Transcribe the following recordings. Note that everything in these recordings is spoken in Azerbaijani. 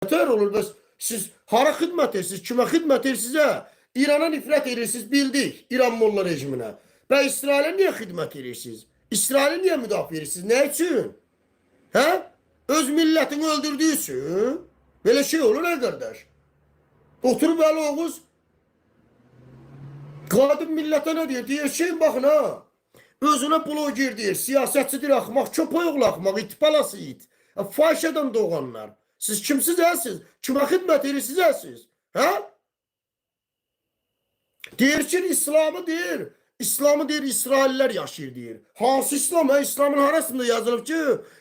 Nətər olur, bəs siz hara xidmət edirsiniz, kimə xidmət edirsiniz? İrana nifrət edirsiniz, bildik, İran molla rejiminə. Və İsrailə niyə xidmət edirsiniz? İsraili niyə müdafiə edirsiniz? Nə üçün? Hə? Öz millətini öldürdüyü üçün? Belə şey olur, nə qardaş? Oturub Əli Oğuz qadın millətə nə deyir? Deyir, şey baxın ha. Özünə bloger deyir, siyasətçidir, axmaq, köpəyoğlu axmaq, itbalası it. Fahişədən doğanlar. Siz kimsiz siz? Kimə xidmət edirsiniz siz? Hə? Deyir ki, İslamı deyir. İslamı deyir, İsraillər yaşayır deyir. Hansı İslam? İslamın arasında yazılıb ki,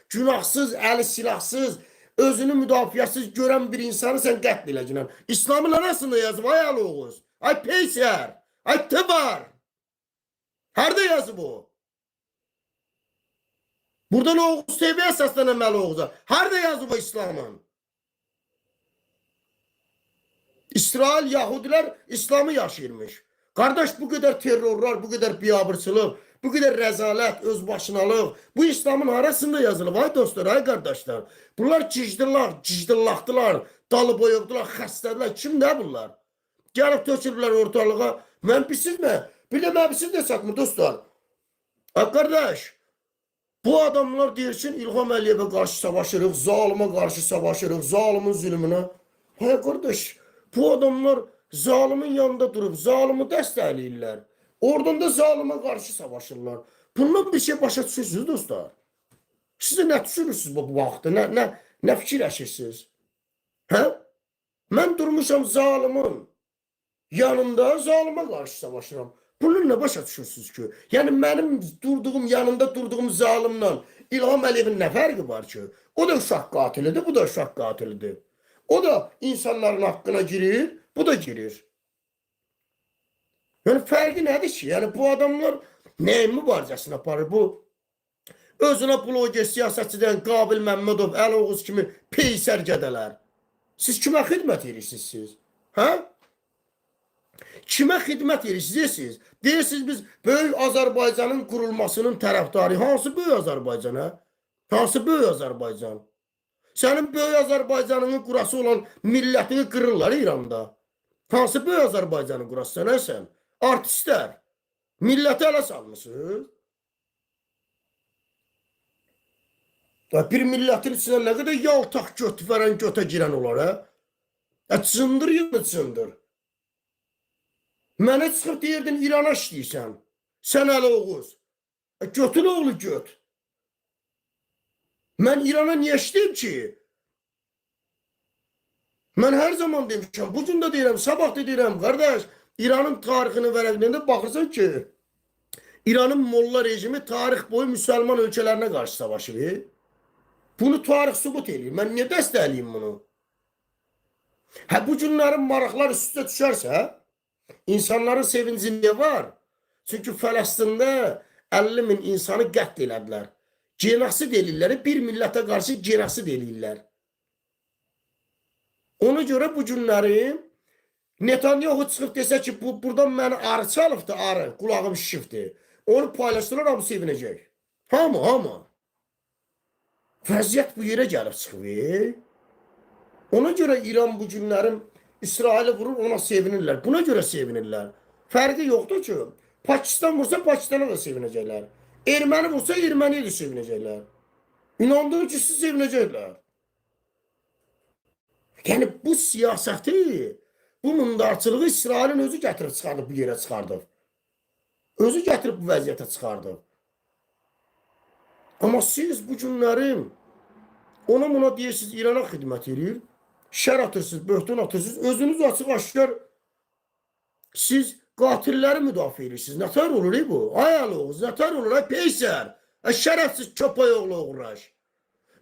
günahsız, əli silahsız, özünü müdafiəsiz görən bir insanı sən qətl edəcəksən. İslamın arasında yazıb, ay Əli Oğuz, ay Peysər, ay Təbar. Harada yazıb o? Buradan Oğuz TV əsaslənən Əli Oğuza. Harada yazıb o İslamın? İsrail, Yahudilər İslamı yaşayırmış. Qardaş, bu qədər terrorlar, bu qədər biabırçılıq, bu qədər rəzalət, özbaşınalıq, bu İslamın arasında yazılıb, ay dostlar, ay qardaşlar. Bunlar cicdillaqdılar, dalı boyuqdular, xəstədirlər. Kim nə bunlar? Gəlib tökürlər ortalığa. Mən pisiz mi? Bir də mən pisiz də satmır, dostlar. Ay qardaş, bu adamlar deyirsin, İlham Əliyevə qarşı savaşırıq, zalıma qarşı savaşırıq, zalımın zülmünə. Ay qardaş, bu adamlar zalimin yanında durub, zalimi dəstəkləyirlər. Oradan da zalıma qarşı savaşırlar. Bundan bir şey başa düşürsünüz, dostlar. Siz də nə düşünürsünüz bu vaxtda? Nə fikirləşirsiniz? Hə? Mən durmuşam zalimin yanında, zalıma qarşı savaşıram. Bunun nə başa düşürsünüz ki? Yəni, mənim yanında durduğum zalimlə İlham Əliyevin nə fərqi var ki? O da uşaq qatilidir, bu da uşaq qatilidir. O da insanların haqqına girir, bu da girir. Yəni, fərqi nədir ki? Yəni, bu adamlar nəyin mübarizəsini aparır? Bu, özünə bloger, siyasətçidən Qabil Məmmədov, Əli Oğuz kimi peysər gədələr. Siz kimə xidmət edirsiniz siz? Hə? Kimə xidmət edirsiniz? Deyirsiniz, biz Böyük Azərbaycanın qurulmasının tərəfdarı. Hansı Böyük Azərbaycan, hə? Hansı Böyük Azərbaycan? Sənin Böyük Azərbaycanının qurası olan millətini qırırlar İranda. Hansı Böyük Azərbaycanın qurası sən, sən? Artistlər. Milləti ələ salmışsınız. Bir millətin içində nə qədər yaltaq göt verən götə girən olar, hə? Çındır, yılını çındır. Mənə çıxıb deyirdin, İrana işləyirsən. Sən Əli Oğuz. Götün oğlu göt. Mən İrana niyə işləyim ki? Mən hər zaman demişəm, bugün da deyirəm, sabah da deyirəm, qardaş, İranın tarixini vərəqliyində baxırsan ki, İranın molla rejimi tarix boyu müsəlman ölkələrinə qarşı savaşır. Bunu tarix sübut edir. Mən niyə dəstəkləyim bunu? Hə, bu günlərin maraqlar üstə düşərsə, insanların sevinci niyə var? Çünki Fələstində 50 min insanı qətl elədilər. Genosid eləyirlər, bir millətə qarşı genosid eləyirlər. Ona görə bu günlərim Netanyahu çıxıb desə ki, buradan məni arı çalıbdır, arı, qulağım şişibdir. Onu paylaşdılar, hamı sevinəcək. Hamı. Vəziyyət bu yerə gəlib çıxıb. Ona görə İran bu günlərim İsraili vurur, ona sevinirlər. Buna görə sevinirlər. Fərqi yoxdur ki, Pakistan vursa Pakistana da sevinəcəklər. Erməni vursa Erməniyə də sevinəcəklər. İnandığı ki, siz sevinəcəklər. Yəni, bu siyasəti, bu mundarçılığı İsrailin özü gətirib çıxardıb, bu yerə çıxardıb. Özü gətirib bu vəziyyətə çıxardıb. Amma siz bu günlərim ona buna deyirsiniz, İrana xidmət edir, şər atırsınız, böhtun atırsınız, özünüz açıq aşkar siz qatilləri müdafiə edirsiniz. Nətər olur bu? Ay Əli Oğuz, nətər olur? Ay Peysər, şərəfsiz köpəyoğlu oğraş.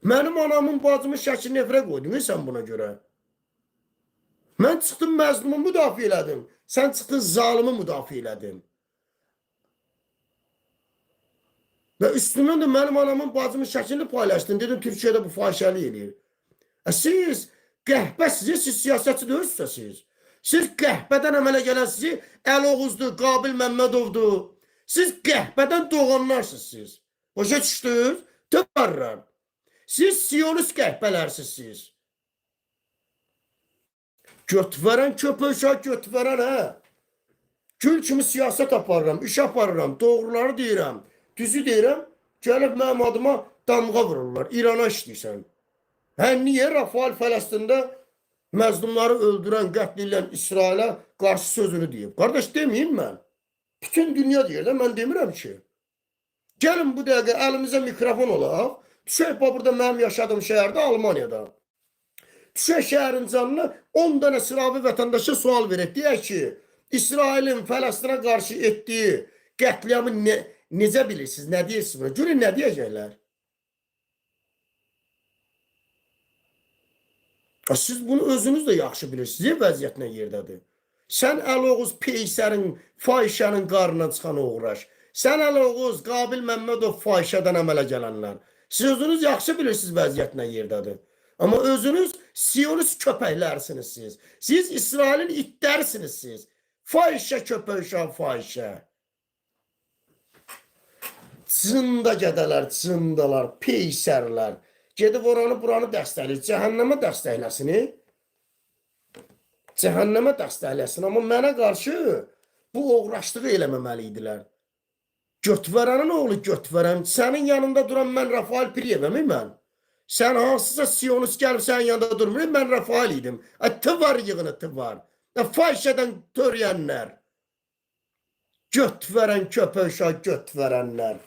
Mənim anamın, bacımın şəkilini efrə qoydun, sən buna görə. Mən çıxdım, məzlumu müdafiə elədim. Sən çıxdın, zalımı müdafiə elədin. Və üstündən də mənim anamın, bacımın şəklini paylaşdın. Dedim, Türkiyədə bu fahişəlik eləyir. Siz qəhbəsiz, siz siyasətçi deyilsiniz siz. Siz qəhbədən əmələ gələn sizi Əli Oğuzdur, Qabil Məmmədovdur. Siz qəhbədən doğanlarsınız siz. Başa düşdünüz? Təbarrar. Siz siyonist qəhbələrsiniz siz. Göt veren köpək uşaq göt veren ha. Gül kimi siyasət aparıram, iş aparıram, doğruları deyirəm, düzü deyirəm, gəlib mənim adıma damğa vururlar. İrana işləyirsən. Hə, niyə Rafael Fələstində məzlumları öldürən, qətl edən İsrailə qarşı sözünü deyib? Qardaş, deməyim mən. Bütün dünya deyir də, mən demirəm ki. Gəlin bu dəqiqə əlimizə mikrofon olaq, düşək burada mənim yaşadığım şəhərdə, Almaniyada. Düşək şəhərin canına 10 dənə sıravi vətəndaşa sual verək. Deyək ki, İsrailin Fələstinə qarşı etdiyi qətliamı necə bilirsiniz, nə deyirsiniz? Görün, nə deyəcəklər? Siz bunu özünüz də yaxşı bilirsiniz, vəziyyət nə yerdədir. Sən Əl-Oğuz Peysərin, fahişənin qarnına çıxan uğraş. Sən Əl-Oğuz, Qabil Məmmədov fahişədən əmələ gələnlər. Siz özünüz yaxşı bilirsiniz vəziyyət nə yerdədir. Amma özünüz Siyonist köpəklərsiniz siz. Siz İsrailin itlərsiniz siz. Fahişə köpək uşaq fahişə. Çında gədələr, çındalar, peysərlər. Gedib oranı buranı dəstəkləyir. Cəhənnəmə dəstəkləsin. Cəhənnəmə dəstəkləsin. Amma mənə qarşı bu uğraşlığı eləməməli idilər. Götvərənin oğlu götvərən. Sənin yanında duran mən Rafael Piriyevəm mən. Sən hansısa Siyonist gəlib sənin yanında durmuyor. Mən Rafael idim. Tı var yığını, tı var. Fahişədən törəyənlər. Götvərən köpək uşaq götvərənlər.